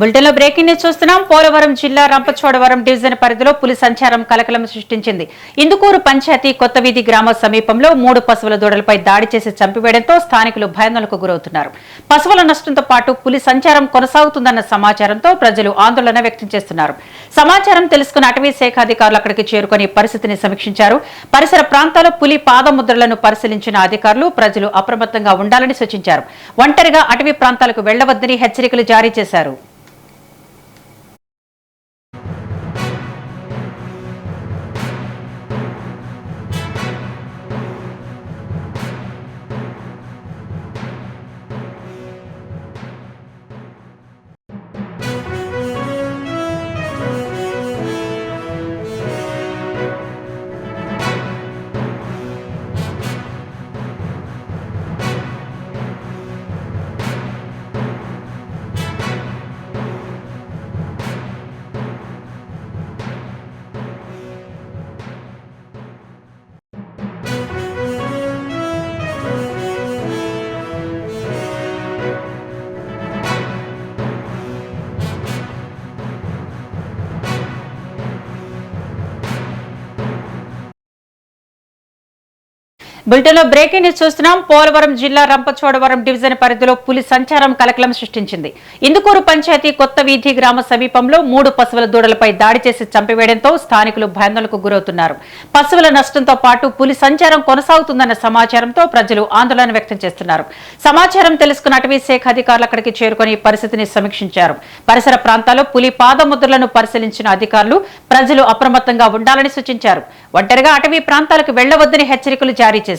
Bulletin లో breaking news చూస్తున్నాం. పోలవరం జిల్లా రంపచోడవరం డివిజన్ పరిధిలో పులి సంచారం కలకలం సృష్టించింది. ఇందుకూరు పంచాయతీ కొత్త వీధి గ్రామ సమీపంలో 3 పశువుల దూడలపై దాడి చేసి చంపివేయడంతో స్థానికులు భయాందోళనకు గురవుతున్నారు. పశువుల నష్టంతో పాటు పులి సంచారం కొనసాగుతుందన్న సమాచారంతో ప్రజలు ఆందోళన వ్యక్తం చేస్తున్నారు. సమాచారం తెలుసుకున్న అటవీ శాఖ అధికారులు అక్కడికి చేరుకుని పరిస్థితిని సమీక్షించారు. పరిసర ప్రాంతాల్లో పులి పాదముద్రలను పరిశీలించిన అధికారులు ప్రజలు అప్రమత్తంగా ఉండాలని సూచించారు. ఒంటరిగా అటవీ ప్రాంతాలకు వెళ్లవద్దని హెచ్చరికలు జారీ చేశారు. బులెటిన్ లో బ్రేకింగ్ న్యూస్ చూస్తున్నాం. పోలవరం జిల్లా రంపచోడవరం డివిజన్ పరిధిలో పులి సంచారం కలకలం సృష్టించింది. ఇందుకూరు పంచాయతీ కొత్త వీధి గ్రామ సమీపంలో 3 పశువుల దూడలపై దాడి చేసి చంపివేయడంతో స్థానికులు భయాందోళనకు గురవుతున్నారు. పశువుల నష్టంతో పాటు పులి సంచారం కొనసాగుతుందన్న సమాచారంతో ప్రజలు ఆందోళన వ్యక్తం చేస్తున్నారు. సమాచారం తెలుసుకున్న అటవీ శాఖ అధికారులు అక్కడికి చేరుకుని పరిస్థితిని సమీక్షించారు. పరిసర ప్రాంతాల్లో పులి పాదముద్రలను పరిశీలించిన అధికారులు ప్రజలు అప్రమత్తంగా ఉండాలని సూచించారు. ఒంటరిగా అటవీ ప్రాంతాలకు వెళ్లవద్దని హెచ్చరికలు జారీ చేశారు.